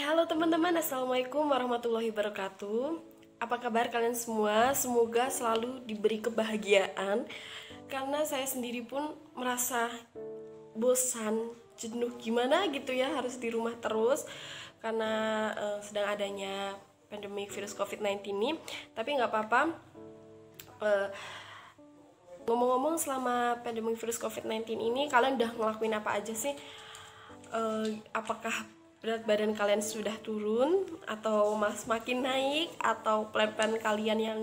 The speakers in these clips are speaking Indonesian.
Halo teman-teman, Assalamualaikum warahmatullahi wabarakatuh. Apa kabar kalian semua? Semoga selalu diberi kebahagiaan. Karena saya sendiri pun merasa bosan, jenuh gimana gitu ya, harus di rumah terus karena sedang adanya pandemi virus COVID-19 ini. Tapi nggak apa-apa. Ngomong-ngomong, selama pandemi virus COVID-19 ini kalian udah ngelakuin apa aja sih? Apakah berat badan kalian sudah turun atau makin naik, atau plan-plan kalian yang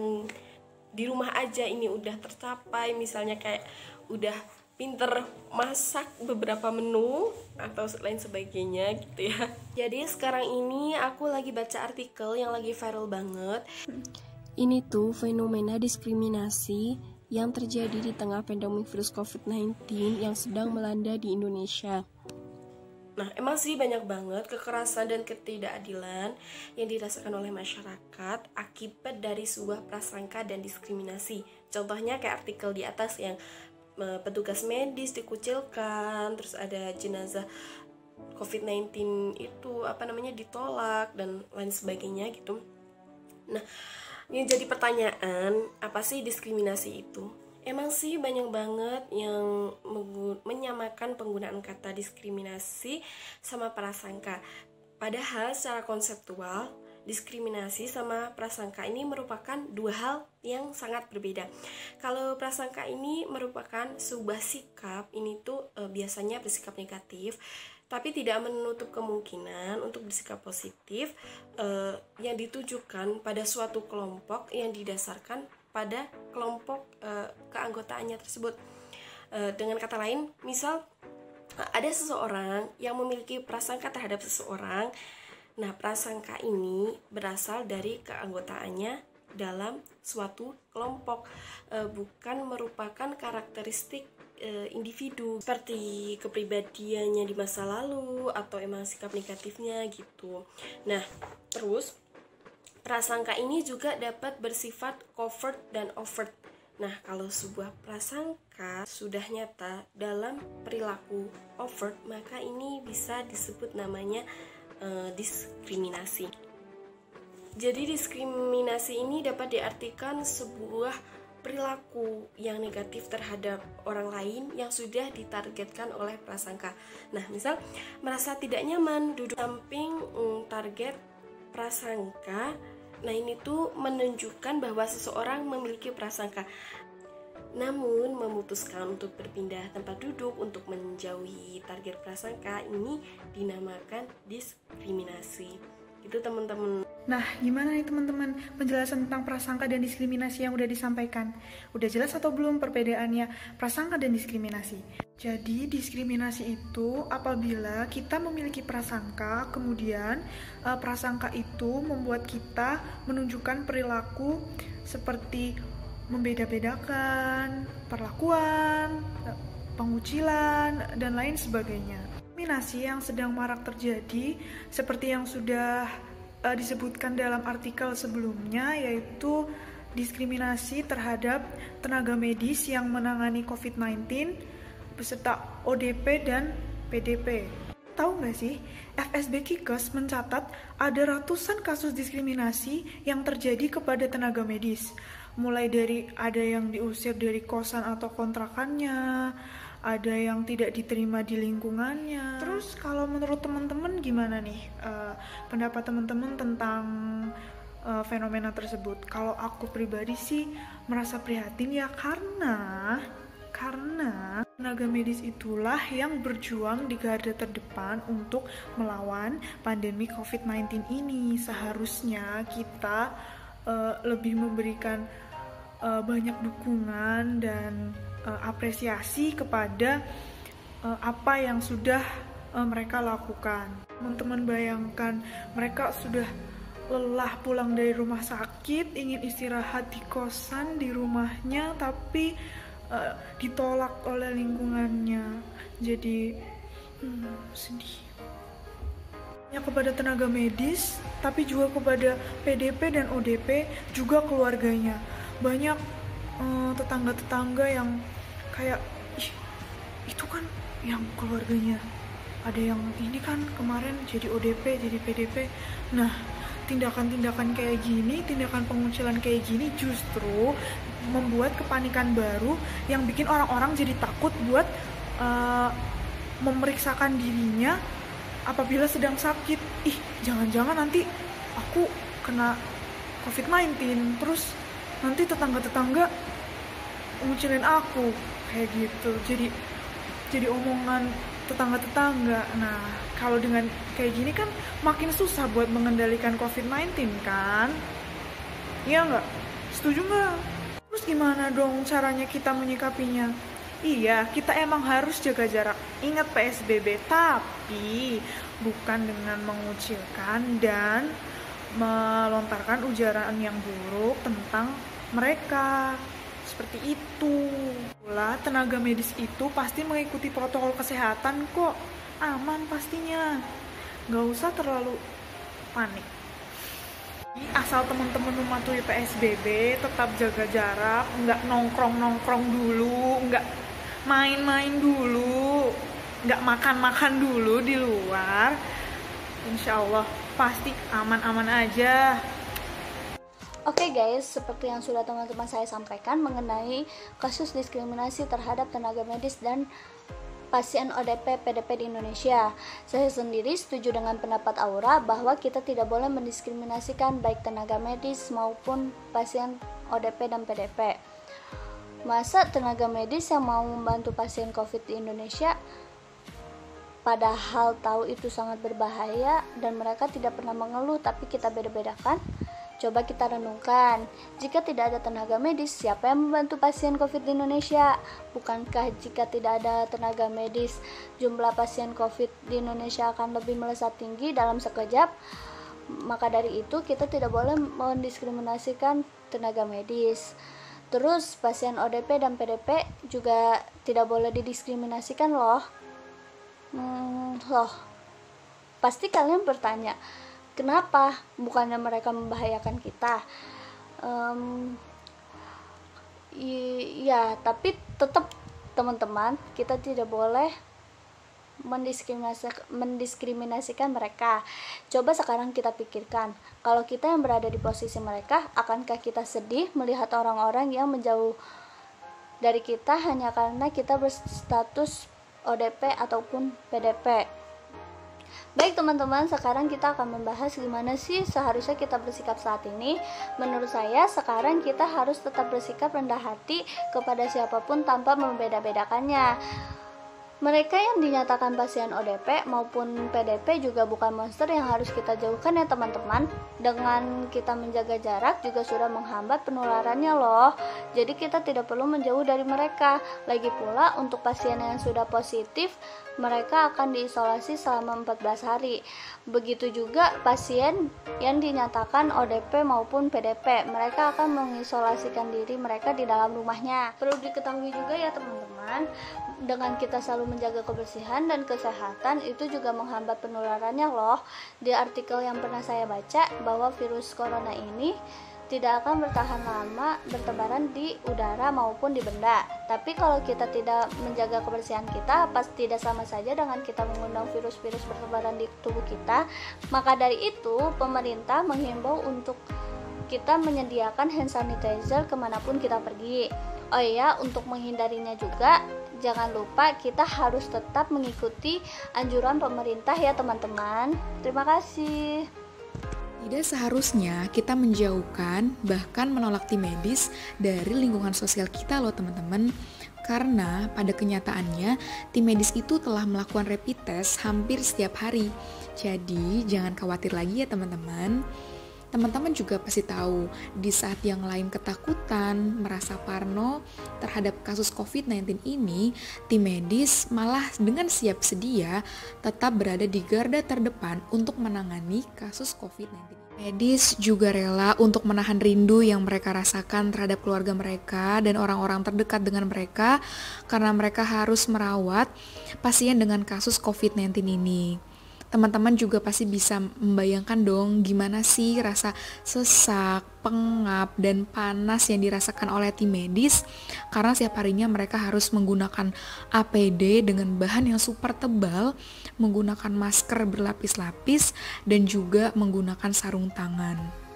di rumah aja ini udah tercapai, misalnya kayak udah pinter masak beberapa menu atau lain sebagainya gitu ya. Jadi sekarang ini aku lagi baca artikel yang lagi viral banget. Ini tuh fenomena diskriminasi yang terjadi di tengah pandemi virus COVID-19 yang sedang melanda di Indonesia. Nah, emang sih banyak banget kekerasan dan ketidakadilan yang dirasakan oleh masyarakat akibat dari sebuah prasangka dan diskriminasi. Contohnya kayak artikel di atas yang petugas medis dikucilkan, terus ada jenazah COVID-19 itu ditolak dan lain sebagainya gitu. Nah, yang jadi pertanyaan, apa sih diskriminasi itu? Emang sih banyak banget yang menyamakan penggunaan kata diskriminasi sama prasangka. Padahal secara konseptual, diskriminasi sama prasangka ini merupakan dua hal yang sangat berbeda. Kalau prasangka ini merupakan sebuah sikap, ini tuh biasanya bersikap negatif, tapi tidak menutup kemungkinan untuk bersikap positif yang ditujukan pada suatu kelompok yang didasarkan pada kelompok keanggotaannya tersebut. Dengan kata lain, misal ada seseorang yang memiliki prasangka terhadap seseorang. Nah, prasangka ini berasal dari keanggotaannya dalam suatu kelompok, bukan merupakan karakteristik individu seperti kepribadiannya di masa lalu atau emang sikap negatifnya gitu. Nah, terus prasangka ini juga dapat bersifat covert dan overt. Nah, kalau sebuah prasangka sudah nyata dalam perilaku overt, maka ini bisa disebut namanya diskriminasi. Jadi diskriminasi ini dapat diartikan sebuah perilaku yang negatif terhadap orang lain yang sudah ditargetkan oleh prasangka. Nah, misal merasa tidak nyaman duduk samping target prasangka. Nah, ini tuh menunjukkan bahwa seseorang memiliki prasangka, namun memutuskan untuk berpindah tempat duduk untuk menjauhi target prasangka, ini dinamakan diskriminasi. Itu teman-teman. Nah, gimana nih teman-teman penjelasan tentang prasangka dan diskriminasi yang udah disampaikan? Udah jelas atau belum perbedaannya prasangka dan diskriminasi? Jadi, diskriminasi itu apabila kita memiliki prasangka, kemudian prasangka itu membuat kita menunjukkan perilaku seperti membeda-bedakan, perlakuan, pengucilan, dan lain sebagainya. Diskriminasi yang sedang marak terjadi seperti yang sudah disebutkan dalam artikel sebelumnya, yaitu diskriminasi terhadap tenaga medis yang menangani COVID-19 beserta ODP dan PDP. Tahu nggak sih, FSB Kikes mencatat ada ratusan kasus diskriminasi yang terjadi kepada tenaga medis. Mulai dari ada yang diusir dari kosan atau kontrakannya, ada yang tidak diterima di lingkungannya. Terus kalau menurut teman-teman gimana nih pendapat teman-teman tentang fenomena tersebut? Kalau aku pribadi sih merasa prihatin ya, karena tenaga medis itulah yang berjuang di garda terdepan untuk melawan pandemi COVID-19 ini. Seharusnya kita lebih memberikan banyak dukungan dan apresiasi kepada apa yang sudah mereka lakukan. Teman-teman bayangkan, mereka sudah lelah pulang dari rumah sakit, ingin istirahat di kosan di rumahnya, tapi ditolak oleh lingkungannya. Jadi sedih. Ya, kepada tenaga medis, tapi juga kepada PDP dan ODP, juga keluarganya. Banyak tetangga-tetangga yang kayak, ih, itu kan yang keluarganya ada yang ini kan kemarin jadi ODP, jadi PDP. Nah, tindakan-tindakan kayak gini, tindakan pengucilan kayak gini justru membuat kepanikan baru yang bikin orang-orang jadi takut buat memeriksakan dirinya apabila sedang sakit. Ih, jangan-jangan nanti aku kena COVID-19, terus nanti tetangga-tetangga ngucilin aku kayak gitu. Jadi omongan tetangga-tetangga. Nah, kalau dengan kayak gini kan makin susah buat mengendalikan COVID-19 kan? Iya nggak? Setuju nggak? Terus gimana dong caranya kita menyikapinya? Iya, kita emang harus jaga jarak. Ingat PSBB, tapi bukan dengan mengucilkan dan melontarkan ujaran yang buruk tentang mereka. Seperti itu. Pula tenaga medis itu pasti mengikuti protokol kesehatan kok. Aman pastinya. Gak usah terlalu panik. Asal teman-teman mematuhi PSBB, tetap jaga jarak, nggak nongkrong-nongkrong dulu, nggak main-main dulu, nggak makan-makan dulu di luar. Insya Allah pasti aman-aman aja. Oke guys, seperti yang sudah teman-teman saya sampaikan mengenai kasus diskriminasi terhadap tenaga medis dan pasien ODP PDP di Indonesia. Saya sendiri setuju dengan pendapat Aura bahwa kita tidak boleh mendiskriminasikan baik tenaga medis maupun pasien ODP dan PDP. Masa tenaga medis yang mau membantu pasien COVID di Indonesia padahal tahu itu sangat berbahaya dan mereka tidak pernah mengeluh, tapi kita beda-bedakan? Coba kita renungkan, jika tidak ada tenaga medis, siapa yang membantu pasien COVID di Indonesia? Bukankah jika tidak ada tenaga medis, jumlah pasien COVID di Indonesia akan lebih melesat tinggi dalam sekejap? Maka dari itu, kita tidak boleh mendiskriminasikan tenaga medis. Terus, pasien ODP dan PDP juga tidak boleh didiskriminasikan loh. Pasti kalian bertanya, kenapa? Bukannya mereka membahayakan kita? Iya, tapi tetap teman-teman, kita tidak boleh mendiskriminasikan mereka. Coba sekarang kita pikirkan, kalau kita yang berada di posisi mereka, akankah kita sedih melihat orang-orang yang menjauh dari kita hanya karena kita berstatus ODP ataupun PDP? Baik teman-teman, sekarang kita akan membahas gimana sih seharusnya kita bersikap saat ini. Menurut saya, sekarang kita harus tetap bersikap rendah hati kepada siapapun tanpa membeda-bedakannya. Mereka yang dinyatakan pasien ODP maupun PDP juga bukan monster yang harus kita jauhkan ya teman-teman. Dengan kita menjaga jarak juga sudah menghambat penularannya loh. Jadi kita tidak perlu menjauh dari mereka. Lagi pula untuk pasien yang sudah positif, mereka akan diisolasi selama 14 hari. Begitu juga pasien yang dinyatakan ODP maupun PDP, mereka akan mengisolasikan diri mereka di dalam rumahnya. Perlu diketahui juga ya teman-teman, dengan kita selalu menjaga kebersihan dan kesehatan itu juga menghambat penularannya loh. Di artikel yang pernah saya baca bahwa virus corona ini tidak akan bertahan lama bertebaran di udara maupun di benda. Tapi kalau kita tidak menjaga kebersihan kita, pasti tidak sama saja dengan kita mengundang virus-virus bertebaran di tubuh kita. Maka dari itu, pemerintah menghimbau untuk kita menyediakan hand sanitizer kemanapun kita pergi. Oh iya, untuk menghindarinya juga, jangan lupa kita harus tetap mengikuti anjuran pemerintah ya teman-teman. Terima kasih. Tidak seharusnya kita menjauhkan, bahkan menolak tim medis dari lingkungan sosial kita loh teman-teman. Karena pada kenyataannya tim medis itu telah melakukan rapid test hampir setiap hari. Jadi jangan khawatir lagi ya teman-teman. Teman-teman juga pasti tahu, di saat yang lain ketakutan, merasa parno terhadap kasus COVID-19 ini, tim medis malah dengan siap sedia tetap berada di garda terdepan untuk menangani kasus COVID-19. Medis juga rela untuk menahan rindu yang mereka rasakan terhadap keluarga mereka dan orang-orang terdekat dengan mereka karena mereka harus merawat pasien dengan kasus COVID-19 ini. Teman-teman juga pasti bisa membayangkan dong gimana sih rasa sesak, pengap, dan panas yang dirasakan oleh tim medis karena setiap harinya mereka harus menggunakan APD dengan bahan yang super tebal, menggunakan masker berlapis-lapis, dan juga menggunakan sarung tangan.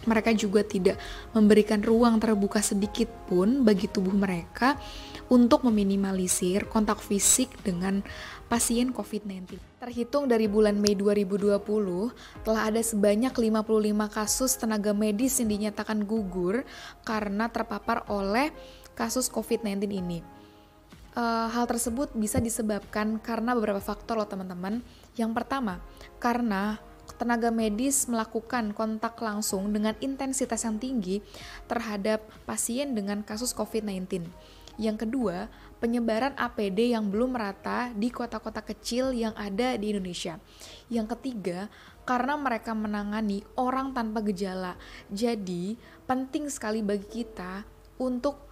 Mereka juga tidak memberikan ruang terbuka sedikit pun bagi tubuh mereka untuk meminimalisir kontak fisik dengan pasien COVID-19. Terhitung dari bulan Mei 2020, telah ada sebanyak 55 kasus tenaga medis yang dinyatakan gugur karena terpapar oleh kasus COVID-19 ini. Hal tersebut bisa disebabkan karena beberapa faktor loh teman-teman. Yang pertama, karena tenaga medis melakukan kontak langsung dengan intensitas yang tinggi terhadap pasien dengan kasus COVID-19. Yang kedua, penyebaran APD yang belum merata di kota-kota kecil yang ada di Indonesia. Yang ketiga, karena mereka menangani orang tanpa gejala. Jadi, penting sekali bagi kita untuk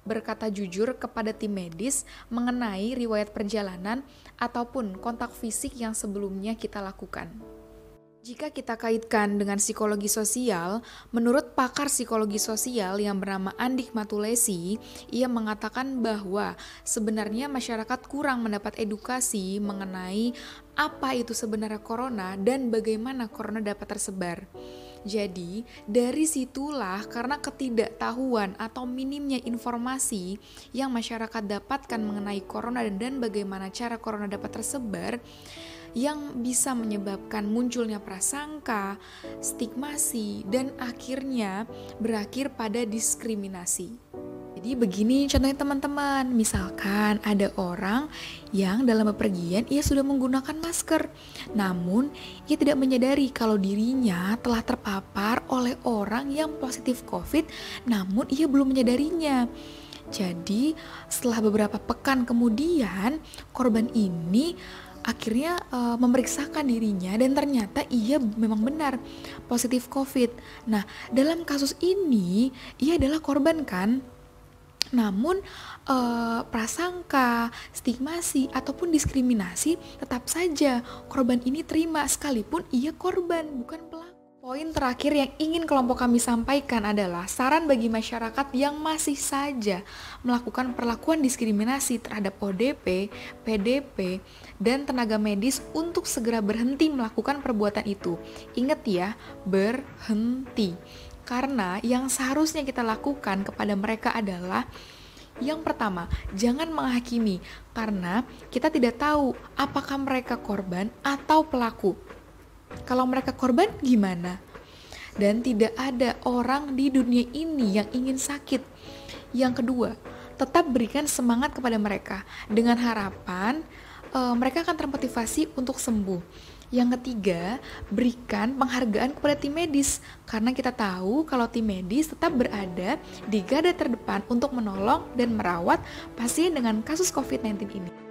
berkata jujur kepada tim medis mengenai riwayat perjalanan ataupun kontak fisik yang sebelumnya kita lakukan. Jika kita kaitkan dengan psikologi sosial, menurut pakar psikologi sosial yang bernama Andik Matulesi, ia mengatakan bahwa sebenarnya masyarakat kurang mendapat edukasi mengenai apa itu sebenarnya corona dan bagaimana corona dapat tersebar. Jadi, dari situlah karena ketidaktahuan atau minimnya informasi yang masyarakat dapatkan mengenai corona dan bagaimana cara corona dapat tersebar, yang bisa menyebabkan munculnya prasangka, stigmasi, dan akhirnya berakhir pada diskriminasi. Jadi begini contohnya teman-teman, misalkan ada orang yang dalam bepergian ia sudah menggunakan masker, namun ia tidak menyadari kalau dirinya telah terpapar oleh orang yang positif COVID, namun ia belum menyadarinya. Jadi setelah beberapa pekan kemudian, korban ini akhirnya memeriksakan dirinya dan ternyata ia memang benar positif COVID. Nah, dalam kasus ini ia adalah korban kan? Namun prasangka, stigmasi ataupun diskriminasi tetap saja korban ini terima sekalipun ia korban bukan pelaku. Poin terakhir yang ingin kelompok kami sampaikan adalah saran bagi masyarakat yang masih saja melakukan perlakuan diskriminasi terhadap ODP, PDP, dan tenaga medis untuk segera berhenti melakukan perbuatan itu. Ingat ya, berhenti. Karena yang seharusnya kita lakukan kepada mereka adalah yang pertama, jangan menghakimi karena kita tidak tahu apakah mereka korban atau pelaku. Kalau mereka korban gimana? Dan tidak ada orang di dunia ini yang ingin sakit. Yang kedua, tetap berikan semangat kepada mereka dengan harapan mereka akan termotivasi untuk sembuh. Yang ketiga, berikan penghargaan kepada tim medis karena kita tahu kalau tim medis tetap berada di garda terdepan untuk menolong dan merawat pasien dengan kasus COVID-19 ini.